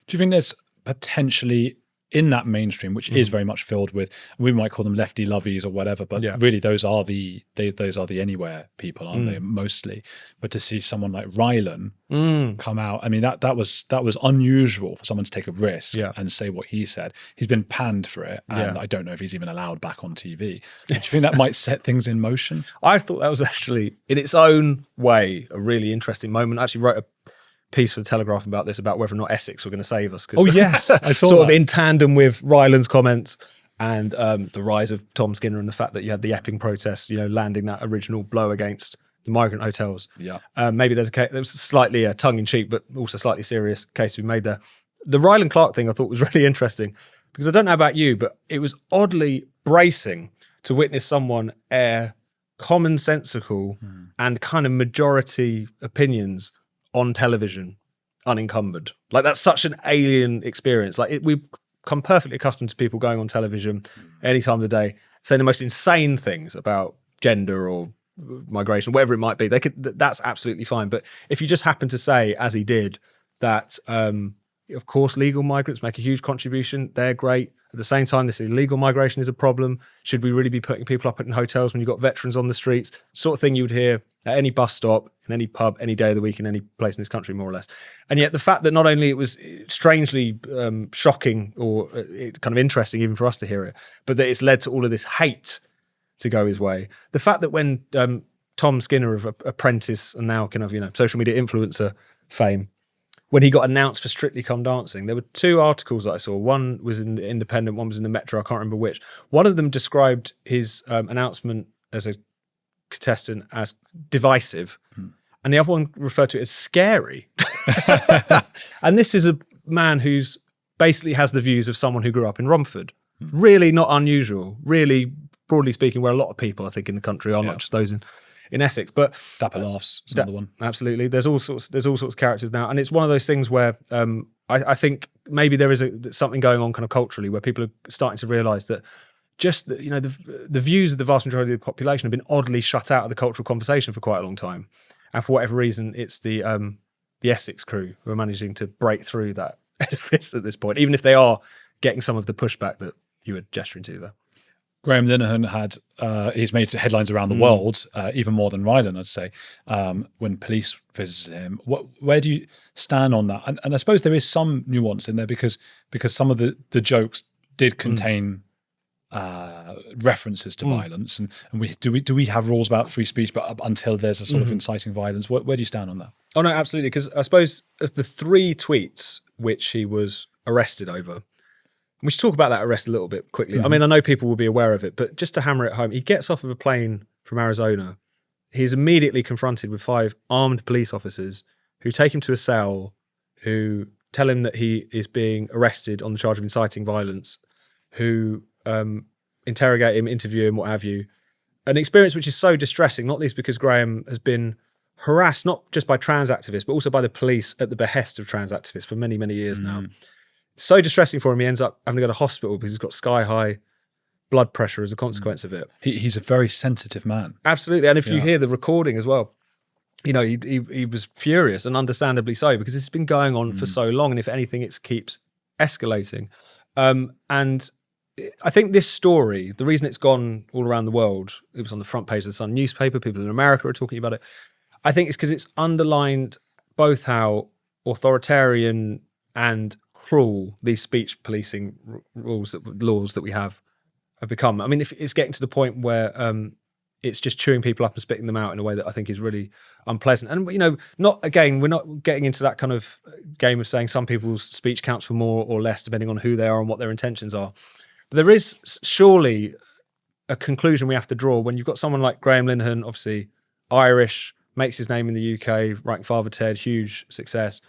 Do you think there's potentially in that mainstream, which is very much filled with, we might call them lefty lovies or whatever, but really those are the anywhere people, aren't they? Mostly. But to see someone like Rylan come out, I mean, that was unusual for someone to take a risk and say what he said. He's been panned for it, and I don't know if he's even allowed back on TV. Do you think that might set things in motion? I thought that was actually, in its own way, a really interesting moment. I actually wrote a piece for the Telegraph about this, about whether or not Essex were going to save us. Oh yes, I saw sort of in tandem with Rylan's comments and the rise of Tom Skinner and the fact that you had the Epping protests, landing that original blow against the migrant hotels. Yeah, maybe there was slightly a tongue-in-cheek, but also slightly serious case we made there. The Rylan Clark thing I thought was really interesting because I don't know about you, but it was oddly bracing to witness someone air commonsensical and kind of majority opinions on television, unencumbered. Like, that's such an alien experience. Like, we've come perfectly accustomed to people going on television any time of the day, saying the most insane things about gender or migration, whatever it might be. That's absolutely fine. But if you just happen to say, as he did, that of course legal migrants make a huge contribution, they're great. At the same time, this illegal migration is a problem. Should we really be putting people up in hotels when you've got veterans on the streets? Sort of thing you would hear at any bus stop, in any pub, any day of the week, in any place in this country, more or less. And yet the fact that not only it was strangely shocking or kind of interesting even for us to hear it, but that it's led to all of this hate to go his way. The fact that when Tom Skinner of Apprentice and now kind of, social media influencer fame, when he got announced for Strictly Come Dancing, there were two articles that I saw. One was in the Independent, one was in the Metro, I can't remember which. One of them described his announcement as a contestant as divisive, and the other one referred to it as scary. And this is a man who's basically has the views of someone who grew up in Romford. Really not unusual, really, broadly speaking, where a lot of people, I think, in the country are, not just those in Essex. But Dapper Laughs is another one. Absolutely. There's all sorts of characters now. And it's one of those things where I think maybe there is something going on kind of culturally where people are starting to realise that just the views of the vast majority of the population have been oddly shut out of the cultural conversation for quite a long time. And for whatever reason, it's the Essex crew who are managing to break through that edifice at this point, even if they are getting some of the pushback that you were gesturing to there. Graham Linehan he's made headlines around the world, even more than Rylan, I'd say, when police visited him. Where do you stand on that? And I suppose there is some nuance in there because some of the jokes did contain references to violence, and do we have rules about free speech, but up until there's a sort of inciting violence? Where do you stand on that? Oh no, absolutely. Because I suppose of the 3 tweets which he was arrested over, we should talk about that arrest a little bit quickly. I mean, I know people will be aware of it, but just to hammer it home, he gets off of a plane from Arizona. He's immediately confronted with 5 armed police officers who take him to a cell, who tell him that he is being arrested on the charge of inciting violence, who interrogate him, interview him, what have you. An experience which is so distressing, not least because Graham has been harassed, not just by trans activists, but also by the police at the behest of trans activists for many, many years now. So distressing for him, he ends up having to go to hospital because he's got sky-high blood pressure as a consequence of it. He's a very sensitive man. Absolutely. And if you hear the recording as well, he was furious, and understandably so, because this has been going on for so long, and if anything, it keeps escalating. And I think this story, the reason it's gone all around the world, it was on the front page of the Sun newspaper, people in America are talking about it, I think it's because it's underlined both how authoritarian and cruel these speech policing laws that we have become. I mean, if it's getting to the point where it's just chewing people up and spitting them out in a way that I think is really unpleasant. And we're not getting into that kind of game of saying some people's speech counts for more or less depending on who they are and what their intentions are. But there is surely a conclusion we have to draw when you've got someone like Graham Linehan, obviously Irish, makes his name in the UK, writing Father Ted, huge success,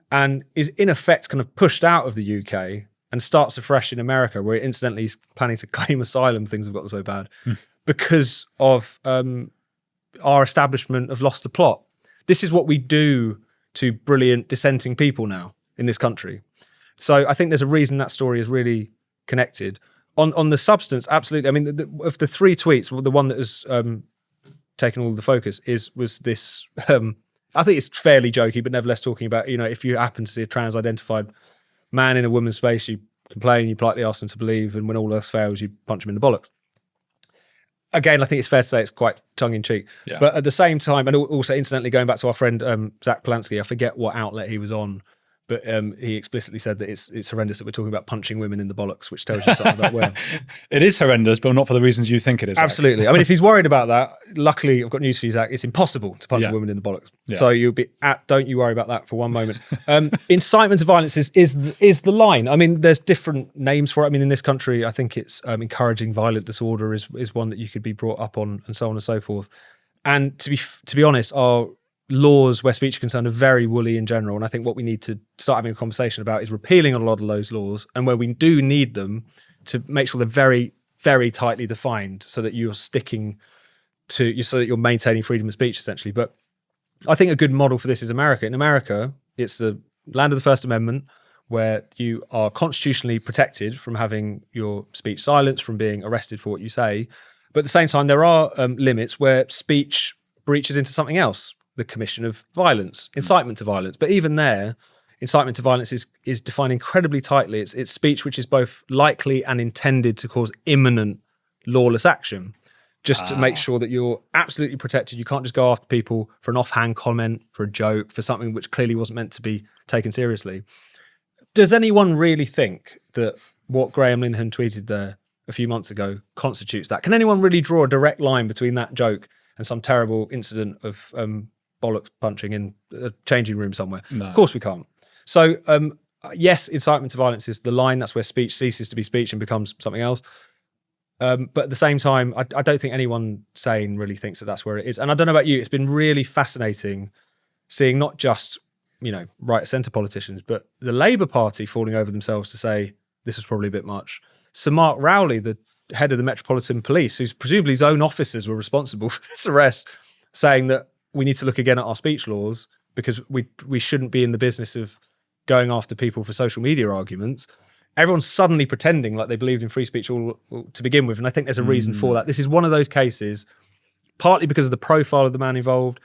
and is in effect kind of pushed out of the UK and starts afresh in America, where incidentally he's planning to claim asylum, things have gotten so bad, because of our establishment have lost the plot. This is what we do to brilliant dissenting people now in this country. So I think there's a reason that story is really connected. On the substance, absolutely. I mean, of the 3 tweets, well, the one that has taken all the focus was this... I think it's fairly jokey, but nevertheless talking about, if you happen to see a trans-identified man in a woman's space, you complain, you politely ask them to believe, and when all else fails, you punch them in the bollocks. Again, I think it's fair to say it's quite tongue-in-cheek. Yeah. But at the same time, and also incidentally, going back to our friend Zach Polanski, I forget what outlet he was on, but he explicitly said that it's horrendous that we're talking about punching women in the bollocks, which tells you something about where. It is horrendous, but not for the reasons you think it is. Absolutely. I mean, if he's worried about that, luckily, I've got news for you, Zach. It's impossible to punch a woman in the bollocks. Yeah. So you'll be don't you worry about that for one moment. Incitement to violence is the line. I mean, there's different names for it. I mean, in this country, I think it's encouraging violent disorder is one that you could be brought up on, and so on and so forth. And to be honest, our laws where speech is concerned are very woolly in general. And I think what we need to start having a conversation about is repealing a lot of those laws, and where we do need them, to make sure they're very, very tightly defined, so that you're sticking to, so that you're maintaining freedom of speech, essentially. But I think a good model for this is America. In America, it's the land of the First Amendment, where you are constitutionally protected from having your speech silenced, from being arrested for what you say. But at the same time, there are limits where speech breaches into something else, the commission of violence, incitement to violence. But even there, incitement to violence is defined incredibly tightly. It's speech which is both likely and intended to cause imminent lawless action, just to make sure that you're absolutely protected. You can't just go after people for an offhand comment, for a joke, for something which clearly wasn't meant to be taken seriously. Does anyone really think that what Graham Linehan tweeted there a few months ago constitutes that? Can anyone really draw a direct line between that joke and some terrible incident of bollocks punching in a changing room somewhere? No. Of course we can't. So yes, incitement to violence is the line. That's where speech ceases to be speech and becomes something else. But at the same time, I don't think anyone sane really thinks that that's where it is. And I don't know about you, it's been really fascinating seeing not just, right centre politicians, but the Labour Party falling over themselves to say this was probably a bit much. Sir Mark Rowley, the head of the Metropolitan Police, who's presumably his own officers were responsible for this arrest, saying that we need to look again at our speech laws, because we shouldn't be in the business of going after people for social media arguments. Everyone's suddenly pretending like they believed in free speech all to begin with. And I think there's a reason for that. This is one of those cases, partly because of the profile of the man involved,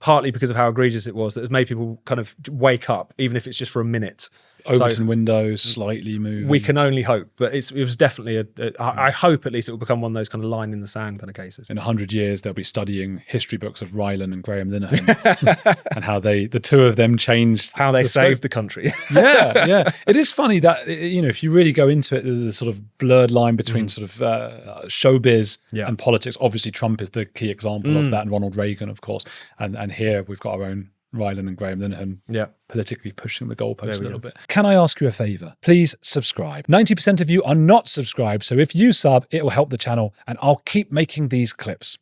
partly because of how egregious it was, that has made people kind of wake up, even if it's just for a minute. Overton windows, slightly moving. We can only hope, but it was definitely I hope at least it will become one of those kind of line in the sand kind of cases. In 100 years, they'll be studying history books of Rylan and Graham Linehan and how the two of them changed. How they saved the country. Yeah. It is funny that, if you really go into it, the sort of blurred line between sort of showbiz and politics. Obviously, Trump is the key example of that, and Ronald Reagan, of course. And here we've got our own Rylan and Graham Linehan politically pushing the goalposts a little bit. Can I ask you a favor? Please subscribe. 90% of you are not subscribed, so if you sub, it will help the channel, and I'll keep making these clips.